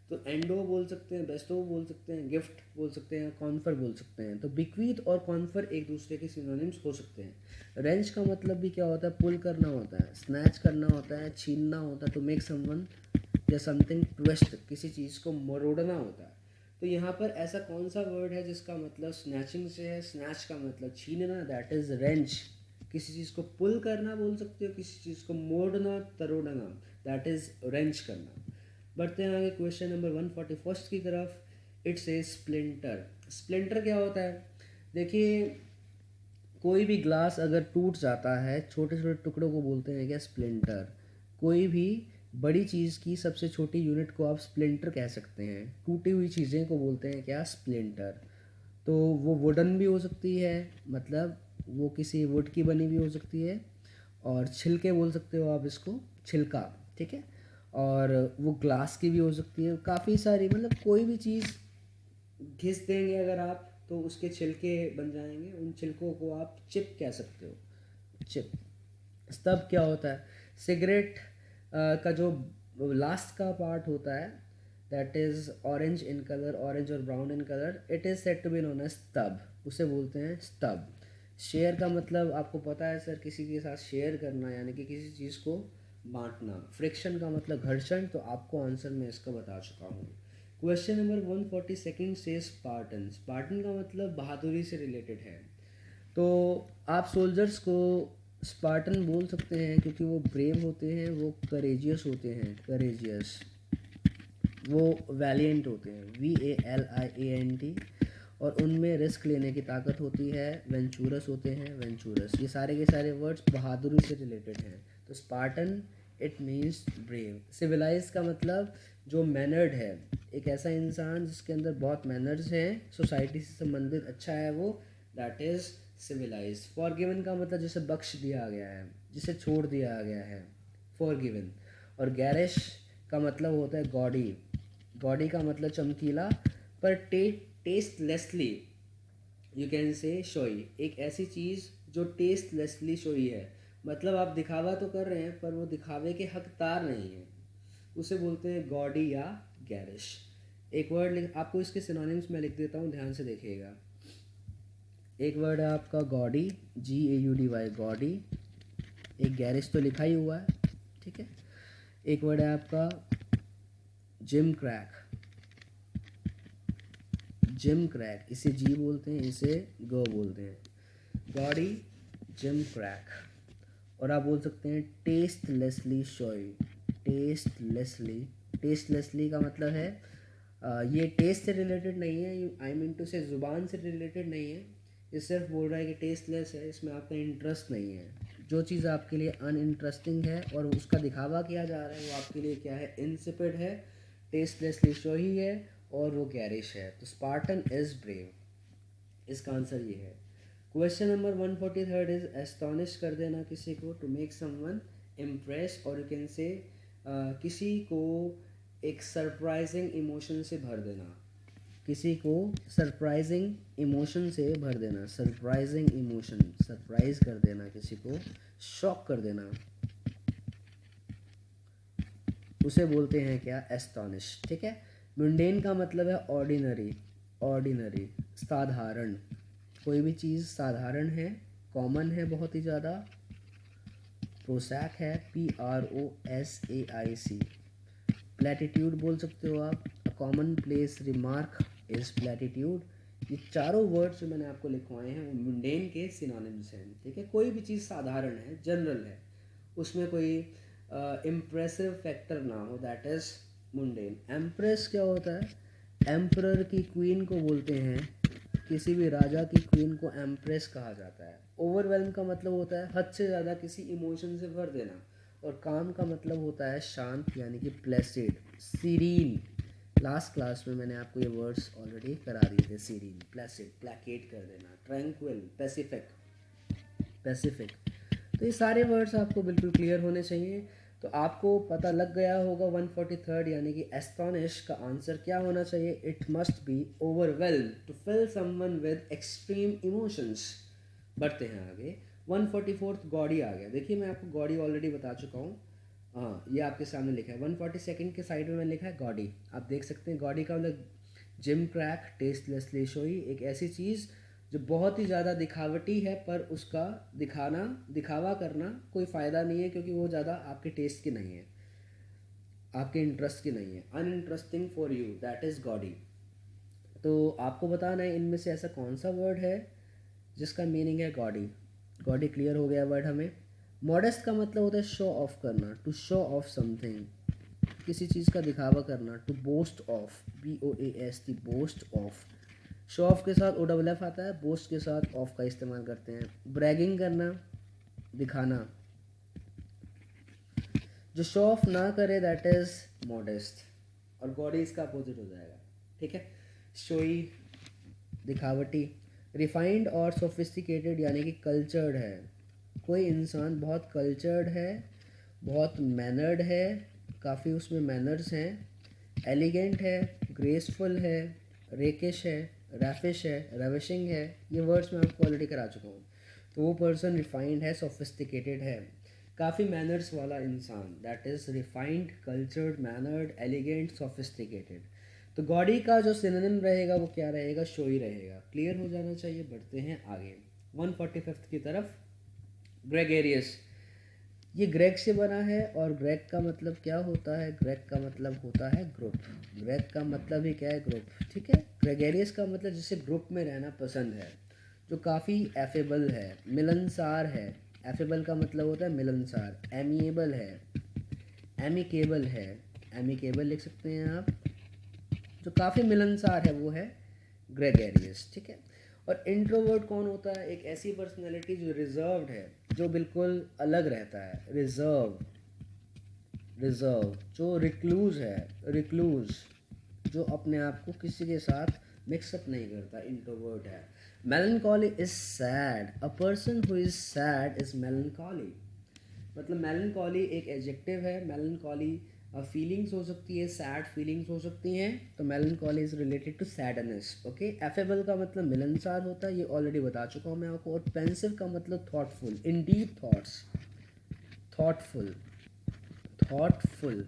तो एंडो बोल सकते हैं, बेस्टो बोल सकते हैं, गिफ्ट बोल सकते हैं, कॉन्फर बोल सकते हैं। तो बिक्वीथ और कॉन्फर एक दूसरे के सिनोनिम्स हो सकते हैं। रेंच का मतलब भी क्या होता है? पुल करना होता है, स्नैच करना होता है, छीनना होता है, टू मेक समवन या समथिंग ट्विस्ट, किसी चीज़ को मरोड़ना होता है। तो यहाँ पर ऐसा कौन सा वर्ड है जिसका मतलब स्नैचिंग से है? स्नैच का मतलब छीनना, दैट इज़ रेंच। किसी चीज़ को पुल करना बोल सकते हो, किसी चीज़ को मोड़ना, तरोड़ना, दैट इज़ रेंच करना। बढ़ते हैं आगे क्वेश्चन नंबर 141 की तरफ। It's a splinter. स्प्लिंटर क्या होता है? देखिए, कोई भी ग्लास अगर टूट जाता है, छोटे छोटे टुकड़ों को बोलते हैं क्या? स्प्लिंटर। कोई भी बड़ी चीज़ की सबसे छोटी यूनिट को आप स्प्लिंटर कह सकते हैं। टूटी हुई चीज़ें को बोलते हैं क्या? स्प्लिंटर। तो वो वुडन भी हो सकती है, मतलब वो किसी वुड की बनी भी हो सकती है, और छिलके बोल सकते हो आप इसको, छिलका, ठीक है। और वो ग्लास की भी हो सकती है, काफ़ी सारी, मतलब कोई भी चीज़ घिस देंगे अगर आप तो उसके छिलके बन जाएंगे। उन छिलकों को आप चिप कह सकते हो, चिप। तब क्या होता है? सिगरेट का जो लास्ट का पार्ट होता है, that is orange in colour, orange और brown in colour, it is said to be known as stub. उसे बोलते हैं स्टब। शेयर का मतलब आपको पता है सर, किसी के साथ शेयर करना, यानी कि किसी चीज़ को बांटना। फ्रिक्शन का मतलब घर्षण, तो आपको आंसर मैं इसका बता चुका हूँ। क्वेश्चन नंबर 142 से स्पार्टन। स्पार्टन का मतलब बहादुरी से रिलेटेड है। तो आप सोल्जर्स को स्पार्टन बोल सकते हैं क्योंकि वो ब्रेव होते हैं, वो करेजियस होते हैं, करेजियस, वो वैलिएंट होते हैं, VALIANT, और उनमें रिस्क लेने की ताकत होती है। वेंचूरस होते हैं, वेंचूरस। ये सारे के सारे वर्ड्स बहादुरी से रिलेटेड हैं। तो Spartan it means brave. Civilise का मतलब जो मैनर्ड है, एक ऐसा इंसान जिसके अंदर बहुत मैनर्स हैं, सोसाइटी से संबंधित अच्छा है वो, दैट इज़ सिविलाइज। फॉरगिवन का मतलब जिसे बख्श दिया गया है, जिसे छोड़ दिया गया है, फॉरगिवन। और गैरिश का मतलब होता है गॉडी। गॉडी का मतलब चमकीला, पर टेस्टलेसली यू कैन से शोई। एक ऐसी चीज़ जो टेस्टलेसली शोई है, मतलब आप दिखावा तो कर रहे हैं पर वो दिखावे के हकदार नहीं है, उसे बोलते हैं गॉडी या गैरिश। एक वर्ड आपको इसके सिनोनिम्स में लिख देता हूँ, ध्यान से देखिएगा। एक वर्ड है आपका गॉडी, GAUDY, गॉडी। एक गैरिश तो लिखा ही हुआ है, ठीक है। एक वर्ड है आपका जिम क्रैक। जिम क्रैक, इसे जी बोलते हैं, इसे गो बोलते हैं। Gaudy, gym crack. और आप बोल सकते हैं टेस्टलेसली शोई। टेस्टलेसली, टेस्टलेसली का मतलब है ये टेस्ट से रिलेटेड नहीं है, आई मीन टू से ज़ुबान से रिलेटेड नहीं है। ये सिर्फ बोल रहा है कि टेस्टलेस है, इसमें आपका इंटरेस्ट नहीं है। जो चीज़ आपके लिए अनइंटरेस्टिंग है और उसका दिखावा किया जा रहा है, वो आपके लिए क्या है? इंसिपिड है, टेस्टलेसली शो ही है, और वो गैरिश है। तो स्पार्टन इज़ ब्रेव, इसका आंसर ये है। क्वेश्चन नंबर 143 इज एस्टॉनिश कर देना किसी को, टू मेक समवन इम्प्रेस, और यू कैन से किसी को एक सरप्राइजिंग इमोशन से भर देना। किसी को सरप्राइजिंग इमोशन से भर देना, सरप्राइजिंग इमोशन, सरप्राइज कर देना किसी को, शॉक कर देना, उसे बोलते हैं क्या? एस्टॉनिश, ठीक है। मुंडेन का मतलब है ऑर्डिनरी, ऑर्डिनरी, साधारण। कोई भी चीज़ साधारण है, कॉमन है बहुत ही ज़्यादा। प्रोसैक है, PROSAIC। प्लेटिट्यूड बोल सकते हो आप, a common place remark is platitude. ये चारों वर्ड्स जो मैंने आपको लिखवाए हैं वो मुंडेन के सिनोनिम्स हैं, ठीक है। कोई भी चीज़ साधारण है, जनरल है, उसमें कोई इम्प्रेसिव फैक्टर ना हो, दैट इज़ मुंडेन। एम्प्रेस क्या होता है? एम्परर की क्वीन को बोलते हैं, किसी भी राजा की क्वीन को एम्प्रेस कहा जाता है। ओवरवेल्म का मतलब होता है हद से ज़्यादा किसी इमोशन से भर देना, और काम का मतलब होता है शांत, यानी कि प्लेसिड, सीरीन। लास्ट क्लास में मैंने आपको ये वर्ड्स ऑलरेडी करा दिए थे, सीरीन, प्लेसिड, प्लेकेट कर देना, ट्रैंक्विल, पैसिफिक, पैसिफिक। तो ये सारे वर्ड्स आपको बिल्कुल क्लियर होने चाहिए। तो आपको पता लग गया होगा 143 यानी कि एस्टॉनिश का आंसर क्या होना चाहिए? It must be overwhelm, to fill someone with extreme emotions. बढ़ते हैं आगे। 144 गॉडी आ गया। देखिए मैं आपको गॉडी ऑलरेडी बता चुका हूँ, हाँ ये आपके सामने लिखा है। 142 के साइड में मैंने लिखा है गॉडी, आप देख सकते हैं। गॉडी का मतलब जिम क्रैक, टेस्टलेसली शोई, एक ऐसी चीज़ जो बहुत ही ज़्यादा दिखावटी है पर उसका दिखावा करना कोई फ़ायदा नहीं है, क्योंकि वो ज़्यादा आपके टेस्ट की नहीं है, आपके इंटरेस्ट की नहीं है। Uninteresting for you, that is gaudy. तो आपको बताना है इनमें से ऐसा कौन सा वर्ड है जिसका मीनिंग है गॉडी। गॉडी क्लियर हो गया वर्ड हमें। मॉडेस्ट का मतलब होता है शो ऑफ करना, टू शो ऑफ समथिंग, किसी चीज़ का दिखावा करना, to boast of, BOAST, boast of. Show off के साथ OFF आता है, बोस्ट के साथ ऑफ का इस्तेमाल करते हैं। ब्रैगिंग करना, दिखाना। जो शो ऑफ ना करे दैट इज मॉडेस्ट, और गॉडी इसका अपोजिट हो जाएगा, ठीक है। शोई, दिखावटी। रिफाइंड और सोफिस्टिकेटेड यानी कि कल्चर्ड है। कोई इंसान बहुत कल्चर्ड है, बहुत मैनर्ड है, काफ़ी उसमें मैनर्स हैं। एलिगेंट है, ग्रेसफुल है, रेकिश है, रैफिश है, रविशिंग है। ये वर्ड्स मैं आपको ऑलरेडी करा चुका हूँ। तो वो पर्सन रिफाइंड है, सोफिस्टिकेटेड है, काफ़ी मैनर्स वाला इंसान, that is refined, cultured, mannered, elegant, sophisticated. तो गॉडी का जो सिनोनिम रहेगा वो क्या रहेगा? शोई रहेगा। क्लियर हो जाना चाहिए। बढ़ते हैं आगे 145 की तरफ। ग्रेगेरियस, ये ग्रेग से बना है, और ग्रेग का मतलब क्या होता है? ग्रेग का मतलब होता है ग्रुप। ग्रेग का मतलब ही क्या है? ग्रुप, ठीक है। ग्रेगेरियस का मतलब जिसे ग्रुप में रहना पसंद है, जो काफ़ी एफेबल है, मिलनसार है। एफेबल का मतलब होता है मिलनसार। एमिएबल है, एमिकेबल है, एमिकेबल लिख सकते हैं आप। जो काफ़ी मिलनसार है वो है ग्रेगेरियस, ठीक है। और इंट्रोवर्ट कौन होता है? एक ऐसी पर्सनैलिटी जो रिजर्व्ड है, जो बिल्कुल अलग रहता है। रिजर्व, जो रिक्लूज है, रिक्लूज, जो अपने आप को किसी के साथ मिक्सअप नहीं करता, इंट्रोवर्ट है। Melancholy is sad, a person who is sad is melancholy. मतलब मेलनकॉली एक एडजेक्टिव है। मेलनकॉली फीलिंग्स हो सकती है, सैड फीलिंग्स हो सकती हैं, तो melancholy is related to sadness, okay. Affable का मतलब मिलनसार होता है, ये ऑलरेडी बता चुका हूँ मैं आपको। और पेंसिव का मतलब थॉटफुल, इन डीप थॉट्स, थॉटफुल, थॉटफुल।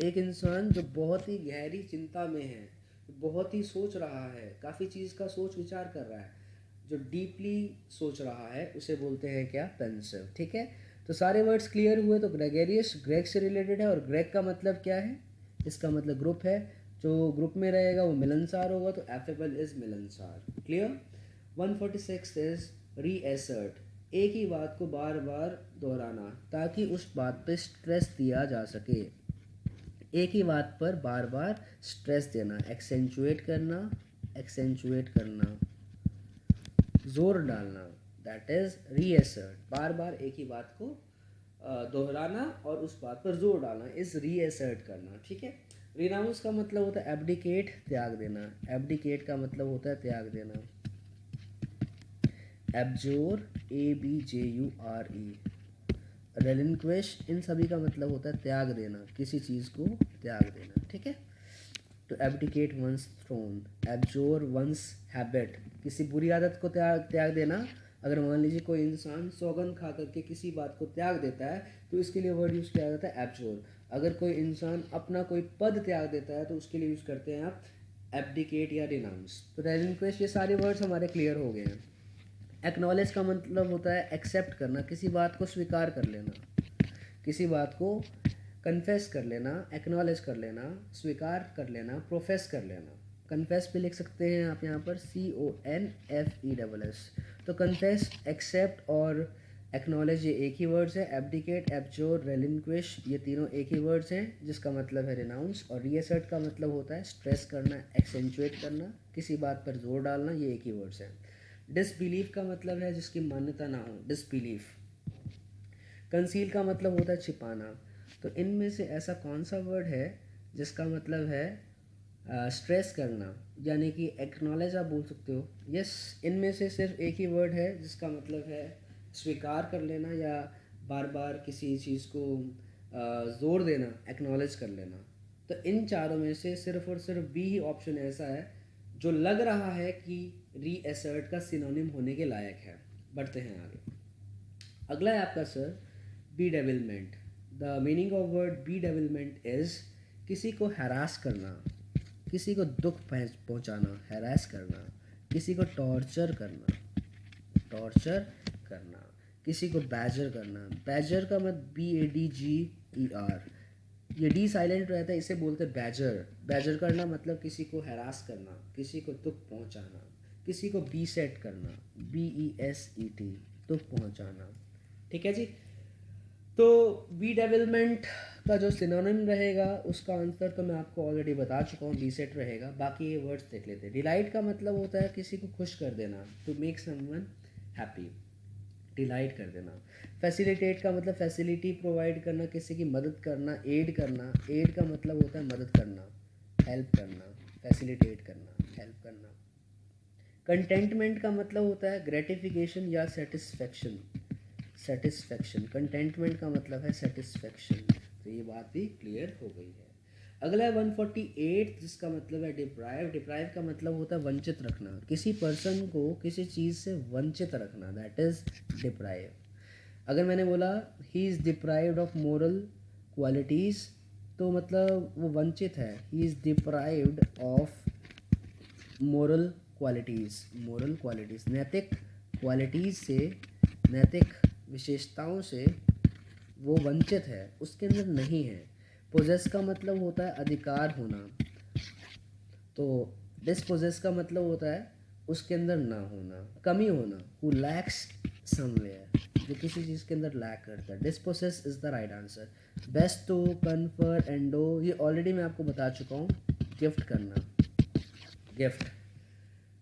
एक इंसान जो बहुत ही गहरी चिंता में है, बहुत ही सोच रहा है, काफ़ी चीज़ का सोच विचार कर रहा है, जो डीपली सोच रहा है, उसे बोलते हैं क्या? पेंसिव, ठीक है। तो सारे वर्ड्स क्लियर हुए। तो ग्रेगेरियस ग्रेग से रिलेटेड है, और ग्रेग का मतलब क्या है? इसका मतलब ग्रुप है। जो ग्रुप में रहेगा वो मिलनसार होगा, तो एफेबल इज मिलनसार। क्लियर। 146 इज रीएसर्ट, एक ही बात को बार बार दोहराना ताकि उस बात पे स्ट्रेस दिया जा सके। एक ही बात पर बार बार स्ट्रेस देना, एक्सेंचुएट करना, एक्सेंचुएट करना, जोर डालना, दैट इज रीएसर्ट। बार बार एक ही बात को दोहराना और उस बात पर जोर डालना इज रीएसर्ट करना, ठीक है। रिनाउंस का मतलब होता है एब्डिकेट, त्याग देना। एब्डिकेट का मतलब होता है त्याग देना। एब्जोर, ABJURE। रेलिंक्विश, इन सभी का मतलब होता है त्याग देना, किसी चीज़ को त्याग देना, ठीक है। तो abdicate once throne, abjure once habit, किसी बुरी आदत को त्याग देना। अगर मान लीजिए कोई इंसान सौगंध खा करके किसी बात को त्याग देता है, तो इसके लिए वर्ड यूज़ किया जाता है एब्जोर। अगर कोई इंसान अपना कोई पद त्याग देता है, तो उसके लिए यूज़ करते हैं आप एब्डिकेट या रिनाउंस। तो रेलिंक्विश, ये सारे वर्ड्स हमारे क्लियर हो गए हैं। एक्नॉलेज का मतलब होता है एक्सेप्ट करना, किसी बात को स्वीकार कर लेना, किसी बात को कन्फेस कर लेना, एक्नॉलेज कर लेना, स्वीकार कर लेना, प्रोफेस कर लेना। कन्फेस भी लिख सकते हैं आप यहाँ पर, CONFESS। तो कन्फेस, एक्सेप्ट और एक्नॉलेज ये एक ही वर्ड्स है। एब्डिकेट, एब्जोर, रेलिंक्विश, ये तीनों एक ही वर्ड्स हैं, जिसका मतलब है रिनाउंस। और रीअसर्ट का मतलब होता है स्ट्रेस करना, एक्सेंचुएट करना, किसी बात पर जोर डालना, ये एक ही वर्ड्स हैं। डिसबिलीव का मतलब है जिसकी मान्यता ना हो, डिसबिलीव। कंसील का मतलब होता है छिपाना। तो इनमें से ऐसा कौन सा वर्ड है जिसका मतलब है स्ट्रेस करना, यानी कि एक्नॉलेज आप बोल सकते हो। यस, इनमें से सिर्फ एक ही वर्ड है जिसका मतलब है स्वीकार कर लेना, या बार बार किसी चीज़ को जोर देना, एक्नॉलेज कर लेना। तो इन चारों में से सिर्फ और सिर्फ बी ही ऑप्शन ऐसा है जो लग रहा है कि रीअसर्ट का सिनोनिम होने के लायक है। बढ़ते हैं आगे। अगला है आपका sir bedevilment. The meaning of word bedevilment is किसी को हैरास करना, किसी को दुख पहुंचाना, हैरास करना, किसी को टॉर्चर करना, टॉर्चर करना, किसी को बैजर करना। बैजर का मतलब BADGER, ये डी साइलेंट रहता है, इसे बोलते हैं बैजर। बैजर करना मतलब किसी को हैरास करना, किसी को दुख पहुंचाना, किसी को बीसेट करना, BESET, दुख पहुंचाना, ठीक है जी। तो बीडेविलमेंट का जो सिनोनिम रहेगा उसका आंसर तो मैं आपको ऑलरेडी बता चुका हूँ, डिसेट रहेगा। बाकी ये वर्ड्स देख लेते हैं। डिलाइट का मतलब होता है किसी को खुश कर देना, to make someone happy, delight कर देना। फैसिलिटेट का मतलब फैसिलिटी प्रोवाइड करना, किसी की मदद करना, एड करना। एड का मतलब होता है मदद करना, हेल्प करना, फैसिलिटेट करना, हेल्प करना। कंटेंटमेंट का मतलब होता है ग्रेटिफिकेशन या सेटिस्फेक्शन, सेटिस्फेक्शन। कंटेंटमेंट का मतलब है सेटिस्फेक्शन। तो ये बात भी क्लियर हो गई है। अगला है 148 जिसका मतलब है डिप्राइव। डिप्राइव का मतलब होता है वंचित रखना, किसी पर्सन को किसी चीज़ से वंचित रखना, दैट इज़ डिप्राइव। अगर मैंने बोला he is deprived of moral qualities, तो मतलब वो वंचित है, he is deprived of moral qualities. Moral qualities नैतिक क्वालिटीज़ से, नैतिक विशेषताओं से वो वंचित है, उसके अंदर नहीं है। पोजेस का मतलब होता है अधिकार होना, तो डिसपोजेस का मतलब होता है उसके अंदर ना होना, कमी होना। हु लैक्स समवेयर, जो किसी चीज़ के अंदर लैक करता है। Dispossess is the right answer. Bestow, confer, endow, ये ऑलरेडी मैं आपको बता चुका हूँ, गिफ्ट करना, गिफ्ट।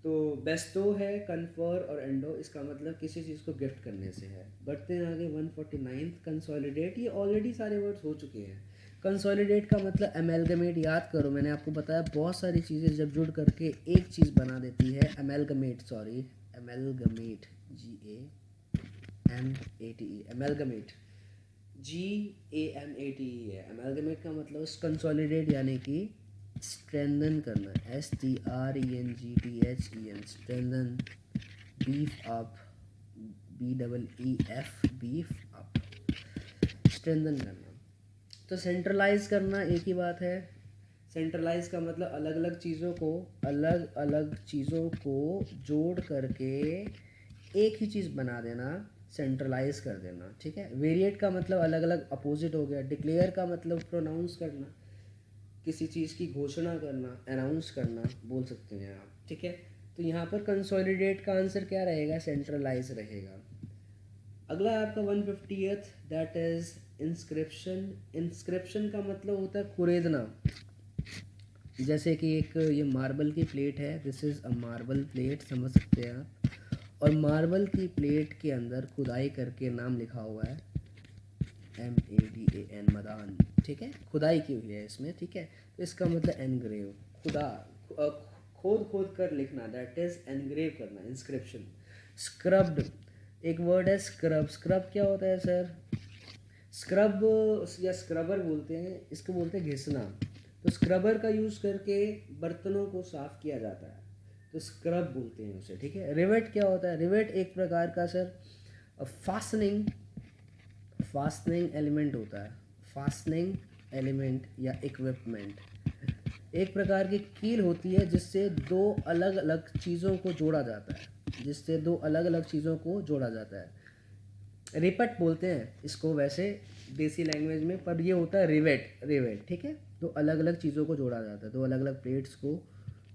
तो बेस्टो है, कन्फर और एंडो, इसका मतलब किसी चीज़ को गिफ्ट करने से है। बढ़ते हैं आगे 149 कंसोलिडेट। ये ऑलरेडी सारे वर्ड्स हो चुके हैं। कंसोलिडेट का मतलब एमेलगमेट। याद करो मैंने आपको बताया बहुत सारी चीज़ें जब जुड़ करके एक चीज़ बना देती है, एमेलगमेट, सॉरी एमेलगमेट, GAMATE, एमेलगमेट, GAMATE है। एमेलगमेट का मतलब कंसोलिडेट यानी कि स्ट्रेंथन करना, STRENGTHEN, strengthen, beef up, BEEF, beef up, strengthen करना। तो सेंट्रलाइज करना एक ही बात है। सेंट्रलाइज का मतलब अलग अलग चीज़ों को जोड़ करके एक ही चीज़ बना देना, सेंट्रलाइज कर देना, ठीक है। वेरिएट का मतलब अलग अलग अपोजिट हो गया। डिक्लेयर का मतलब प्रोनाउंस करना, किसी चीज़ की घोषणा करना, अनाउंस करना बोल सकते हैं आप, ठीक है। तो यहाँ पर कंसोलिडेट का आंसर क्या रहेगा, सेंट्रलाइज रहेगा। अगला है आपका 150th, that is inscription. Inscription का मतलब होता है कुरेदना। जैसे कि एक ये मार्बल की प्लेट है, this is a marble plate, समझ सकते हैं आप। और मार्बल की प्लेट के अंदर खुदाई करके नाम लिखा हुआ है, MADAN, मदान, ठीक है, खुदाई की हुई है इसमें, ठीक है। तो इसका मतलब एनग्रेव, खोद खोद कर लिखना, दैट इज़ एनग्रेव करना, इंस्क्रिप्शन। स्क्रब्ड, एक वर्ड है स्क्रब। स्क्रब क्या होता है सर? स्क्रब या स्क्रबर बोलते हैं, इसको बोलते हैं घिसना। तो स्क्रबर का यूज़ करके बर्तनों को साफ़ किया जाता है, तो स्क्रब बोलते हैं उसे, ठीक है। रिवेट क्या होता है? रिवेट एक प्रकार का सर फास्टनिंग एलिमेंट होता है, फास्टनिंग एलिमेंट या इक्विपमेंट। एक प्रकार की कील होती है जिससे दो अलग अलग चीज़ों को जोड़ा जाता है, जिससे दो अलग अलग चीज़ों को जोड़ा जाता है। रिपट बोलते हैं इसको वैसे देसी लैंग्वेज में, पर ये होता है रिवेट, ठीक है। दो अलग अलग चीज़ों को जोड़ा जाता है, दो अलग अलग प्लेट्स को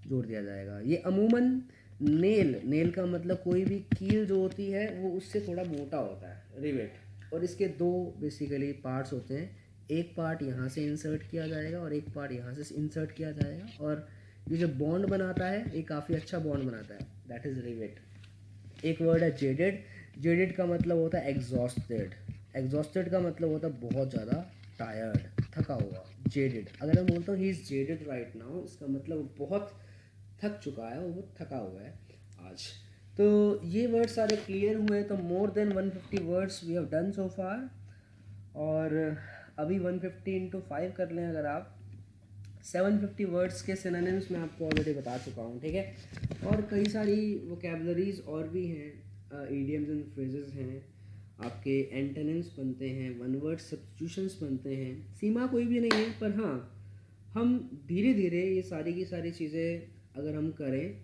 जोड़ दिया जाएगा। ये अमूमन नेल का मतलब कोई भी कील जो होती है वो उससे थोड़ा मोटा होता है, रिवेट। और इसके दो बेसिकली पार्ट्स होते हैं, एक पार्ट यहाँ से इंसर्ट किया जाएगा और एक पार्ट यहाँ से इंसर्ट किया जाएगा, और ये जो बॉन्ड बनाता है ये काफ़ी अच्छा बॉन्ड बनाता है, दैट इज़ रिवेट। एक वर्ड है जेडेड। जेडेड का मतलब होता है एग्जॉस्टेड। एग्जॉस्टेड का मतलब होता है बहुत ज़्यादा टायर्ड, थका हुआ, जेडेड। अगर मैं बोलता हूँ he is jaded right now, इसका मतलब बहुत थक चुका है, वो बहुत थका हुआ है आज। तो ये वर्ड सारे क्लियर हुए। तो more than 150 words we have done so far. और अभी 150 इंटू 5 कर लें अगर आप, 750 वर्ड्स के सिनोनिम्स मैं आपको ऑलरेडी बता चुका हूँ, ठीक है। और कई सारी वोकेबलरीज और भी हैं, इडियम्स एंड फ्रेजेस हैं, आपके एंटोनिम्स बनते हैं, वन वर्ड सब्स्टिट्यूशंस बनते हैं। सीमा कोई भी नहीं है, पर हाँ हम धीरे धीरे ये सारी की सारी चीज़ें अगर हम करें,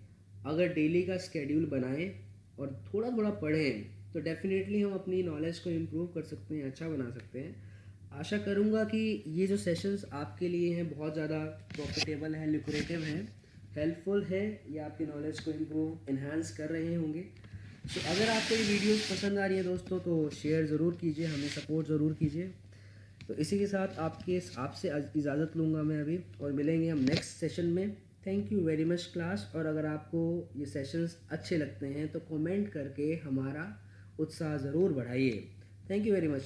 अगर डेली का स्केड्यूल बनाएं और थोड़ा थोड़ा पढ़ें, तो डेफिनेटली हम अपनी नॉलेज को इम्प्रूव कर सकते हैं, अच्छा बना सकते हैं। आशा करूँगा कि ये जो सेशंस आपके लिए हैं बहुत ज़्यादा प्रॉफिटेबल हैं, ल्यूक्रेटिव हैं, हेल्पफुल है, ये आपकी नॉलेज को इम्प्रूव इन्हांस कर रहे होंगे। तो अगर आपको ये वीडियोस पसंद आ रही है दोस्तों, तो शेयर ज़रूर कीजिए, हमें सपोर्ट ज़रूर कीजिए। तो इसी के साथ आपसे इजाज़त लूँगा मैं अभी, और मिलेंगे हम नेक्स्ट सेशन में। Thank you very much class. और अगर आपको ये सेशंस अच्छे लगते हैं तो कमेंट करके हमारा उत्साह ज़रूर बढ़ाइए। Thank you very much.